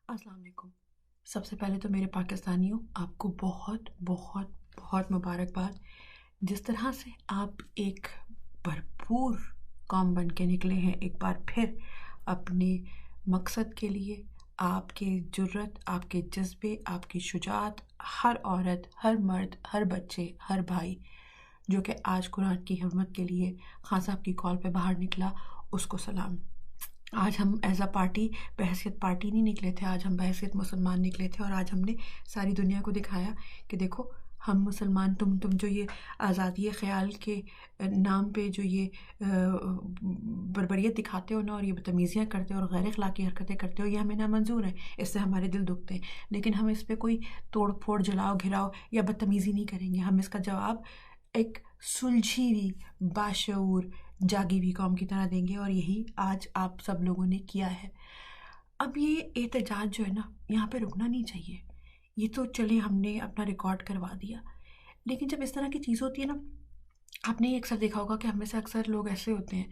अस्सलाम वालेकुम। सबसे पहले तो मेरे पाकिस्तानियों, आपको बहुत बहुत बहुत मुबारकबाद। जिस तरह से आप एक भरपूर कौम बन के निकले हैं एक बार फिर अपने मकसद के लिए, आपके जुर्रत, आपके जज्बे, आपकी शुजाअत, हर औरत, हर मर्द, हर बच्चे, हर भाई जो कि आज कुरान की हिम्मत के लिए खान साहब की कॉल पे बाहर निकला, उसको सलाम। आज हम एज अ पार्टी बहैसियत पार्टी नहीं निकले थे, आज हम बहैसियत मुसलमान निकले थे और आज हमने सारी दुनिया को दिखाया कि देखो हम मुसलमान, तुम जो ये आज़ादी ख़याल के नाम पे जो ये बर्बरियत दिखाते हो ना, और ये बदतमीज़ियाँ करते हो और गैर अखलाकी हरकतें करते हो, ये हमें नामंजूर है। इससे हमारे दिल दुखते हैं, लेकिन हम इस पर कोई तोड़ फोड़, जलाओ घिराओ या बदतमीज़ी नहीं करेंगे। हम इसका जवाब एक सुलझी हुई, बाशऊर, जागी हुई कौम की तरह देंगे, और यही आज आप सब लोगों ने किया है। अब ये एहतजाज जो है ना, यहाँ पे रुकना नहीं चाहिए। ये तो चले हमने अपना रिकॉर्ड करवा दिया, लेकिन जब इस तरह की चीज़ होती है ना, आपने ये अक्सर देखा होगा कि हम में से अक्सर लोग ऐसे होते हैं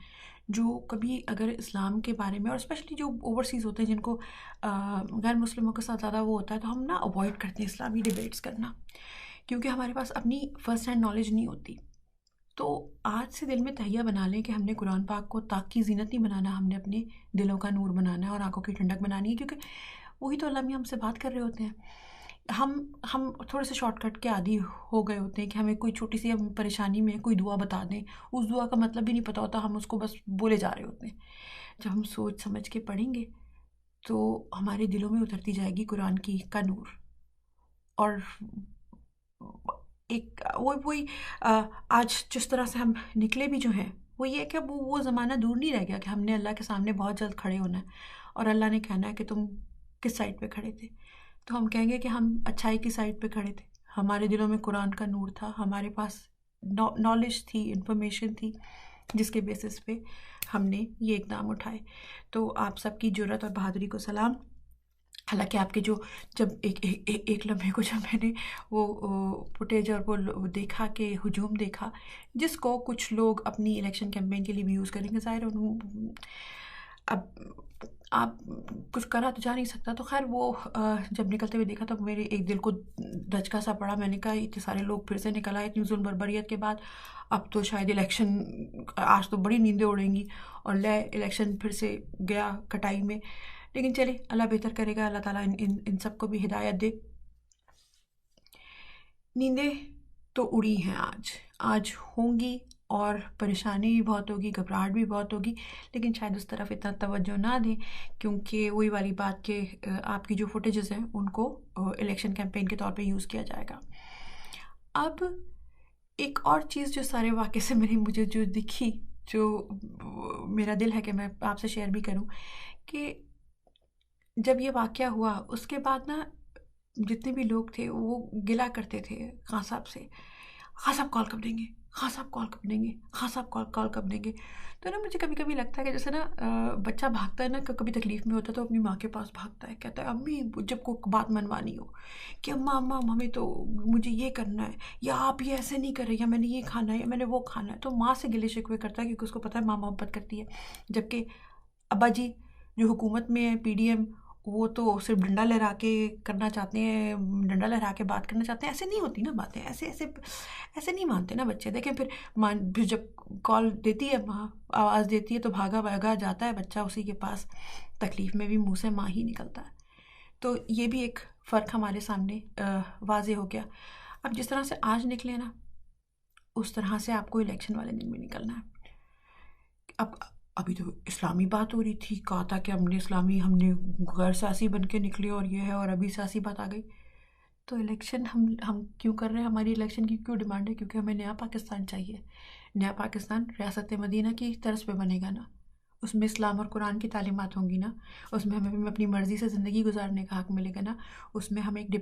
जो कभी अगर इस्लाम के बारे में, और स्पेशली जो ओवरसीज़ होते हैं जिनको गैर मुस्लिमों के साथ ज़्यादा वो होता है, तो हम ना अवॉइड करते हैं इस्लामी डिबेट्स करना, क्योंकि हमारे पास अपनी फ़र्स्ट हैंड नॉलेज नहीं होती। तो आज से दिल में तहिया बना लें कि हमने कुरान पाक को ताक की ज़ीनत नहीं बनाना, हमने अपने दिलों का नूर बनाना है और आंखों की ठंडक बनानी है, क्योंकि वही तो अल्लाह मियाँ हमसे बात कर रहे होते हैं। हम थोड़े से शॉर्टकट के आदी हो गए होते हैं कि हमें कोई छोटी सी हम परेशानी में कोई दुआ बता दें, उस दुआ का मतलब भी नहीं पता होता, हम उसको बस बोले जा रहे होते हैं। जब हम सोच समझ के पढ़ेंगे तो हमारे दिलों में उतरती जाएगी कुरान की का नूर। और एक वही वही आज जिस तरह से हम निकले भी जो हैं, वो ये है कि अब वो ज़माना दूर नहीं रह गया कि हमने अल्लाह के सामने बहुत जल्द खड़े होना है और अल्लाह ने कहना है कि तुम किस साइड पे खड़े थे। तो हम कहेंगे कि हम अच्छाई की साइड पे खड़े थे, हमारे दिलों में कुरान का नूर था, हमारे पास नॉलेज थी, इंफॉर्मेशन थी, जिसके बेसिस पे हमने ये इकदाम उठाए। तो आप सबकी जुर्रत और बहादुरी को सलाम। हालाँकि आपके जो जब एक लम्हे को जब मैंने वो फुटेज और वो देखा कि हुजूम देखा, जिसको कुछ लोग अपनी इलेक्शन कैंपेन के लिए भी यूज़ करेंगे, ज़ाहिर है अब आप कुछ करा तो जा नहीं सकता। तो ख़ैर वो जब निकलते हुए देखा तो मेरे एक दिल को धचका सा पड़ा। मैंने कहा इतने सारे लोग फिर से निकल आए इतनी ज़ुल्म बर्बरियत के बाद, अब तो शायद इलेक्शन, आज तो बड़ी नींदें उड़ेंगी और ले इलेक्शन फिर से गया कटाई में। लेकिन चले, अल्लाह बेहतर करेगा, अल्लाह ताला इन सबको भी हिदायत दे। नींदें तो उड़ी हैं आज होंगी, और परेशानी भी बहुत होगी, घबराहट भी बहुत होगी, लेकिन शायद उस तरफ इतना तवज्जो ना दें, क्योंकि वही वाली बात कि आपकी जो फुटेजेस हैं उनको इलेक्शन कैंपेन के तौर पे यूज़ किया जाएगा। अब एक और चीज़ जो सारे वाक़े से मुझे जो दिखी, जो मेरा दिल है कि मैं आपसे शेयर भी करूं, कि जब ये वाक़या हुआ उसके बाद ना जितने भी लोग थे वो गिला करते थे खां साहब से, खां साहब कॉल कब देंगे, खां साहब कॉल कब देंगे, खां साहब कॉल कॉल कब देंगे। तो ना मुझे कभी कभी लगता है कि जैसे ना बच्चा भागता है ना, कभी तकलीफ़ में होता है तो अपनी माँ के पास भागता है, कहता है अम्मी, जब को बात मनवानी हो कि अम्मा अम्मा हमें तो मुझे ये करना है, या आप ये ऐसे नहीं कर रहे, या मैंने ये खाना है, या मैंने वो खाना है, तो माँ से गिले शिकवे करता है क्योंकि उसको पता है माँ मोहब्बत करती है। जबकि अब्बा जी जो हुकूमत में है, पीडीएम, वो तो सिर्फ डंडा लहरा के करना चाहते हैं, डंडा लहरा के बात करना चाहते हैं। ऐसे नहीं होती ना बातें, ऐसे ऐसे ऐसे नहीं मानते ना बच्चे। देखें फिर फिर जब कॉल देती है माँ, आवाज़ देती है, तो भागा भागा जाता है बच्चा उसी के पास, तकलीफ़ में भी मुंह से माँ ही निकलता है। तो ये भी एक फ़र्क हमारे सामने वाज़े हो गया। अब जिस तरह से आज निकले ना, उस तरह से आपको इलेक्शन वाले दिन भी निकलना है। अब अभी तो इस्लामी बात हो रही थी, कहा था कि हमने गैर सियासी बन के निकले और ये है, और अभी सियासी बात आ गई। तो इलेक्शन हम क्यों कर रहे हैं, हमारी इलेक्शन की क्यों डिमांड है? क्योंकि हमें नया पाकिस्तान चाहिए। नया पाकिस्तान रियासत मदीना की तर्ज पे बनेगा ना, उसमें इस्लाम और कुरान की तालीमात होंगी ना, उसमें हमें अपनी मर्ज़ी से ज़िंदगी गुजारने का हक़ मिलेगा ना, उसमें हम एक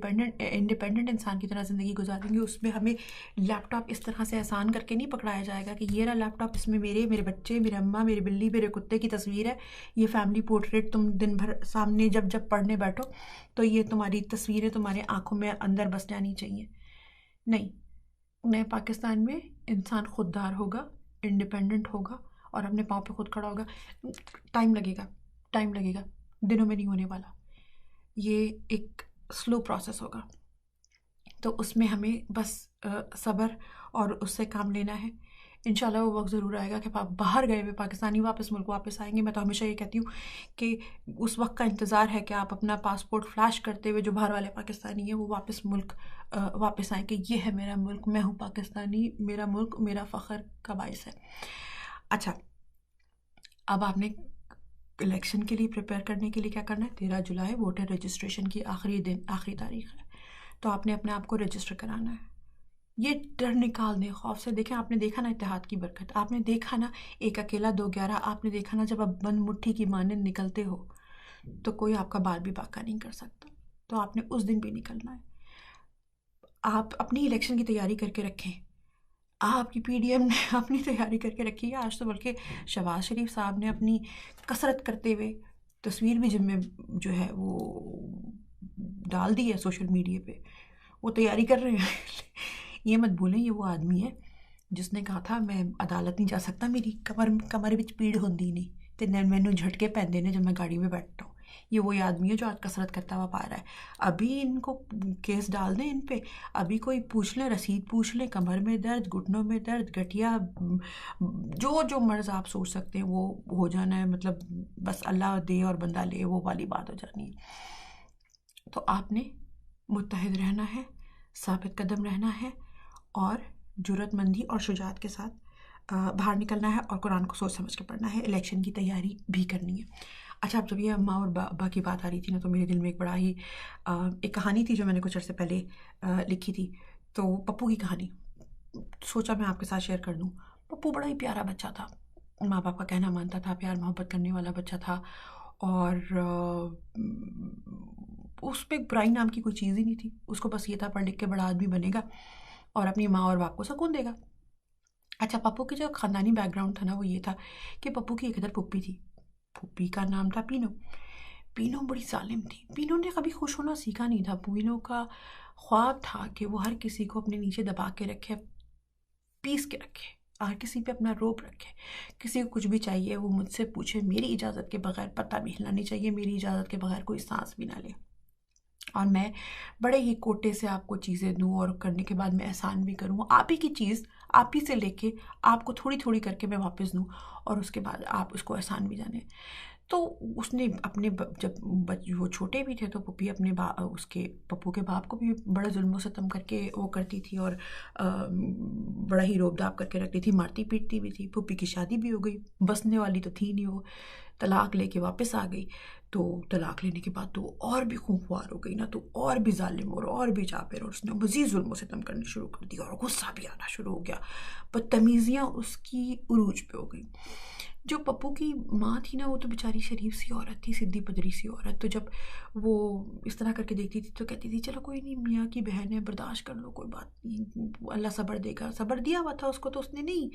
इंडिपेंडेंट इंसान की तरह ज़िंदगी गुजारेंगे। उसमें हमें लैपटॉप इस तरह से आसान करके नहीं पकड़ाया जाएगा कि ये रहा लैपटॉप, इसमें मेरे बच्चे, मेरे अम्मा, मेरी बिल्ली, मेरे कुत्ते की तस्वीर है, ये फैमिली पोर्ट्रेट तुम दिन भर सामने जब जब पढ़ने बैठो तो ये तुम्हारी तस्वीरें तुम्हारे आंखों में अंदर बस जानी चाहिए। नहीं, नए पाकिस्तान में इंसान खुददार होगा, इंडिपेंडेंट होगा और अपने पाँव पे खुद खड़ा होगा। टाइम लगेगा, टाइम लगेगा, दिनों में नहीं होने वाला। ये एक स्लो प्रोसेस होगा, तो उसमें हमें बस सब्र और उससे काम लेना है। इंशाल्लाह वो वक्त ज़रूर आएगा कि आप बाहर गए हुए पाकिस्तानी वापस मुल्क वापस आएंगे। मैं तो हमेशा ये कहती हूँ कि उस वक्त का इंतज़ार है कि आप अपना पासपोर्ट फ्लैश करते हुए जो बाहर वाले पाकिस्तानी हैं वो वापस मुल्क वापस आएँ कि ये है मेरा मुल्क, मैं हूँ पाकिस्तानी, मेरा मुल्क मेरा फ़ख्र का बाइस है। अच्छा, अब आपने इलेक्शन के लिए प्रिपेयर करने के लिए क्या करना है? 13 जुलाई वोटर रजिस्ट्रेशन की आखिरी तारीख है, तो आपने अपने आप को रजिस्टर कराना है। ये डर निकाल दें, खौफ से। देखें, आपने देखा ना इत्तेहाद की बरकत, आपने देखा ना एक अकेला 2-11, आपने देखा ना जब आप बंद मुट्ठी की मानंद निकलते हो तो कोई आपका बाल भी बाका नहीं कर सकता। तो आपने उस दिन भी निकलना है। आप अपनी इलेक्शन की तैयारी करके रखें, आपकी पीडीएम ने अपनी तैयारी करके रखी है। आज तो बल्कि शहबाज शरीफ साहब ने अपनी कसरत करते हुए तस्वीर भी जिम में जो है वो डाल दी है सोशल मीडिया पे, वो तैयारी कर रहे हैं। ये मत भूलें, ये वो आदमी है जिसने कहा था मैं अदालत नहीं जा सकता, मेरी कमर विच पीड़ होंदी नहीं ते मैनू झटके पैंदे ने जब मैं गाड़ी में बैठता हूँ। ये वही आदमी है जो आज कसरत करता हुआ पा रहा है। अभी इनको केस डाल दें इन पे, अभी कोई पूछ ले, रसीद पूछ ले, कमर में दर्द, घुटनों में दर्द, गठिया, जो जो मर्ज आप सोच सकते हैं वो हो जाना है। मतलब बस अल्लाह दे और बंदा ले, वो वाली बात हो जानी है। तो आपने मुत्तहिद रहना है, साबित कदम रहना है और जुर्रतमंदी और शुजात के साथ बाहर निकलना है और कुरान को सोच समझ के पढ़ना है। इलेक्शन की तैयारी भी करनी है। अच्छा, अब जब ये अम्मा और बाबा की बात आ रही थी ना, तो मेरे दिल में एक बड़ा ही एक कहानी थी जो मैंने कुछ अर्से पहले लिखी थी। तो पप्पू की कहानी सोचा मैं आपके साथ शेयर कर दूँ। पप्पू बड़ा ही प्यारा बच्चा था, माँ बाप का कहना मानता था, प्यार मोहब्बत करने वाला बच्चा था और उस पर बुराई नाम की कोई चीज़ ही नहीं थी। उसको बस ये था पढ़ लिख के बड़ा आदमी बनेगा और अपनी माँ और बाप को सुकून देगा। अच्छा, पप्पू की जो ख़ानदानी बैकग्राउंड था ना वो ये था कि पप्पू की एक इधर पुप्पी थी, पुप्पी का नाम था पीनो। पीनो बड़ी जालिम थी। पीनो ने कभी खुश होना सीखा नहीं था। पीनो का ख्वाब था कि वो हर किसी को अपने नीचे दबा के रखे, पीस के रखे, हर किसी पे अपना रोब रखे। किसी को कुछ भी चाहिए वो मुझसे पूछे, मेरी इजाज़त के बगैर पत्ता भी हिलना नहीं चाहिए, मेरी इजाज़त के बगैर कोई सांस भी ना ले, और मैं बड़े ही कोटे से आपको चीज़ें दूँ और करने के बाद मैं एहसान भी करूँ। आप ही की चीज़ आप ही से लेके आपको थोड़ी थोड़ी करके मैं वापस दूँ और उसके बाद आप उसको एहसान भी जाने। तो उसने अपने जब वो छोटे भी थे तो पुप्पी अपने उसके पप्पू के बाप को भी बड़ा जुल्म सितम करके वो करती थी और बड़ा ही रोबदाब करके रखती थी, मारती पीटती भी थी। पुप्पी की शादी भी हो गई, बसने वाली तो थी नहीं वो, तलाक लेके वापस आ गई। तो तलाक लेने के बाद तो और भी खूंखार हो गई ना, तो और भी जालिम और भी जाबिर, और उसने मज़ीद जुल्म सितम करनी शुरू कर दी और गुस्सा भी आना शुरू हो गया। बदतमीज़ियाँ उसकी उरूज पे हो गई। जो पप्पू की माँ थी ना वो तो बेचारी शरीफ सी औरत थी, सीधी पदरी सी औरत। तो जब वो इस तरह करके देखती थी तो कहती थी चलो कोई नहीं, मियाँ की बहन है, बर्दाश्त कर लो, कोई बात नहीं, अल्लाह सब्र देगा। सब्र दिया हुआ था उसको, तो उसने नहीं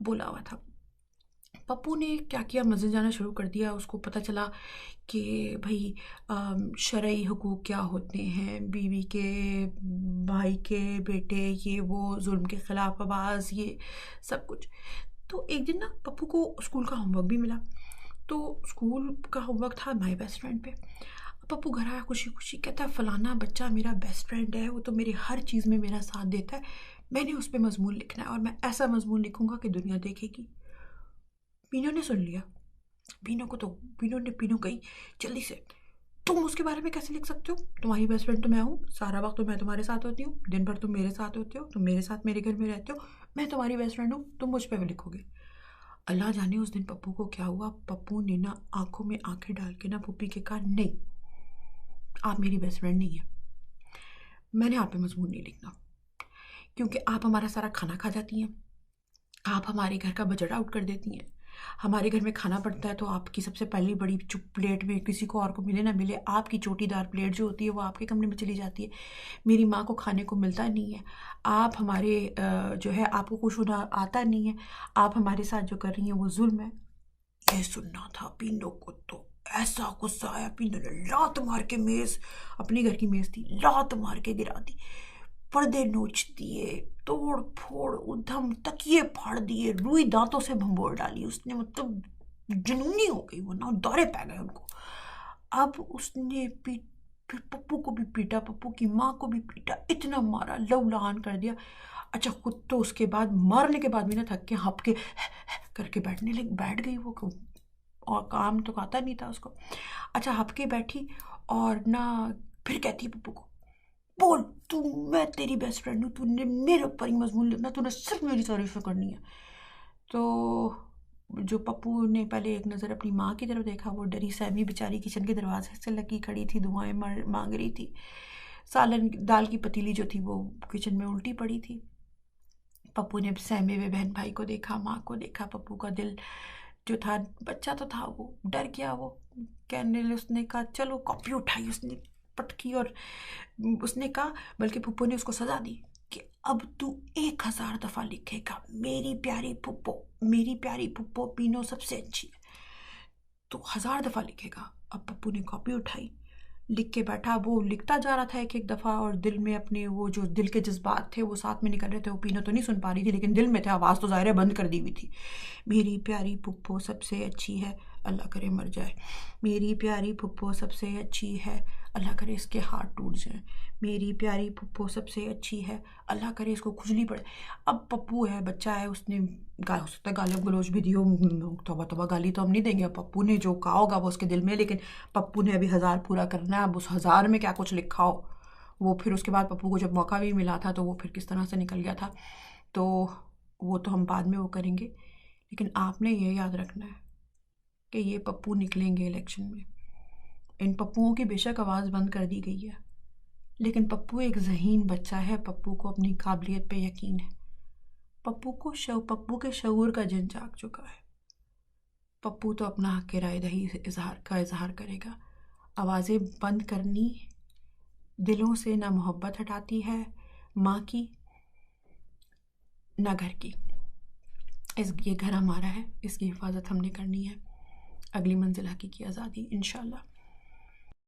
बोला हुआ था। पप्पू ने क्या किया, मस्जिद जाना शुरू कर दिया। उसको पता चला कि भाई शरई हुकूक क्या होते हैं, बीवी के, भाई के बेटे, ये वो, जुल्म के ख़िलाफ़ आवाज़, ये सब कुछ। तो एक दिन ना पप्पू को स्कूल का होमवर्क भी मिला। तो स्कूल का होमवर्क था माय बेस्ट फ्रेंड पे। पप्पू घर आया खुशी खुशी, कहता है फलाना बच्चा मेरा बेस्ट फ्रेंड है, वो तो मेरी हर चीज़ में मेरा साथ देता है, मैंने उस पर मजमून लिखना है और मैं ऐसा मजमून लिखूंगा कि दुनिया देखेगी। पीनो ने सुन लिया। पीनो गई जल्दी से, तुम उसके बारे में कैसे लिख सकते हो, तुम्हारी बेस्ट फ्रेंड तो मैं हूँ, सारा वक्त तो मैं तुम्हारे साथ होती हूँ, दिन भर तुम मेरे साथ होते हो, तुम मेरे साथ मेरे घर में रहते हो, मैं तुम्हारी बेस्ट फ्रेंड हूँ, तुम मुझ पर लिखोगे। अल्लाह जाने उस दिन पप्पू को क्या हुआ। पप्पू ने ना आंखों में आंखें डाल के ना पुप्पी के कहा, नहीं आप मेरी बेस्ट फ्रेंड नहीं है, मैंने आप पे मजबूर नहीं लिखना, क्योंकि आप हमारा सारा खाना खा जाती हैं, आप हमारे घर का बजट आउट कर देती हैं। हमारे घर में खाना पड़ता है तो आपकी सबसे पहली बड़ी चुप प्लेट में, किसी को और को मिले ना मिले, आपकी चोटीदार प्लेट जो होती है वो आपके कमरे में चली जाती है। मेरी माँ को खाने को मिलता नहीं है, आप हमारे जो है आपको कुछ होना आता नहीं है, आप हमारे साथ जो कर रही हैं वो जुल्म है। ये सुनना था पीनो को, तो ऐसा गुस्सा आया, पीनो ने लात मार के मेज, अपने घर की मेज थी, लात मार के गिरा दी, पर्दे नोच दिए, तोड़ फोड़ उधम, तकिए फाड़ दिए, रुई दांतों से भंबोर डाली उसने। मतलब जुनूनी हो गई वो ना, दौरे पै गए उनको। अब उसने फिर पप्पू को भी पीटा, पप्पू की माँ को भी पीटा, इतना मारा, लहू-लहान कर दिया। अच्छा खुद तो उसके बाद मारने के बाद भी ना थक के हाँफ के करके बैठ गई वो, और काम तो आता नहीं था उसको। अच्छा हाँफ के बैठी और ना फिर कहती है पप्पू को, बोल तू, मैं तेरी बेस्ट फ्रेंड हूँ, तूने मेरे ऊपर ही मजमून लिखना, तूने सिर्फ मेरी तारीफें करनी है। तो जो पप्पू ने पहले एक नज़र अपनी माँ की तरफ देखा, वो डरी सहमी बेचारी किचन के दरवाजे से लगी खड़ी थी, दुआएं मांग रही थी। सालन दाल की पतीली जो थी वो किचन में उल्टी पड़ी थी। पप्पू ने सहमे हुए बहन भाई को देखा, माँ को देखा। पप्पू का दिल जो था, बच्चा तो था, वो डर गया। वो कहने उसने कहा चलो, कॉपी उठाई उसने पटकी, और उसने कहा, बल्कि पप्पू ने उसको सजा दी कि अब तू 1000 दफ़ा लिखेगा, मेरी प्यारी पुप्पो, मेरी प्यारी पुप्पो पीनो सबसे अच्छी है। तो 1000 दफ़ा लिखेगा। अब पप्पू ने कॉपी उठाई, लिख के बैठा। वो लिखता जा रहा था एक एक दफ़ा, और दिल में अपने वो जो दिल के जज्बात थे वो साथ में निकल रहे थे। वो पीनो तो नहीं सुन पा रही थी, लेकिन दिल में थे, आवाज़ तो ज़ाहिर है बंद कर दी हुई थी। मेरी प्यारी पुप्पो सबसे अच्छी है, अल्लाह करे मर जाए। मेरी प्यारी पुप्पो सबसे अच्छी है, अल्लाह करे इसके हाथ टूट जाए। मेरी प्यारी पुप्पो सबसे अच्छी है, अल्लाह करे इसको खुजली पड़े। अब पप्पू है, बच्चा है, उसने हो सकता है गालिब गलोच भी दियो, तौबा तौबा, गाली तो हम नहीं देंगे। पप्पू ने जो कहा होगा वो उसके दिल में, लेकिन पप्पू ने अभी 1000 पूरा करना है। अब उस 1000 में क्या कुछ लिखा हो वो, फिर उसके बाद पप्पू को जब मौका भी मिला था तो वो फिर किस तरह से निकल गया था, तो वो तो हम बाद में वो करेंगे। लेकिन आपने ये याद रखना है कि ये पप्पू निकलेंगे इलेक्शन में। इन पप्पुओं की बेशक आवाज़ बंद कर दी गई है, लेकिन पप्पू एक ज़हीन बच्चा है, पप्पू को अपनी काबिलियत पे यकीन है। पप्पू के शऊर का जिन जाग चुका है। पप्पू तो अपना हक राय दही इजहार करेगा। आवाज़ें बंद करनी दिलों से ना मोहब्बत हटाती है, माँ की ना घर की। ये घर हमारा है, इसकी हिफाजत हमने करनी है। अगली मंजिल हकीकी आज़ादी इंशाल्लाह।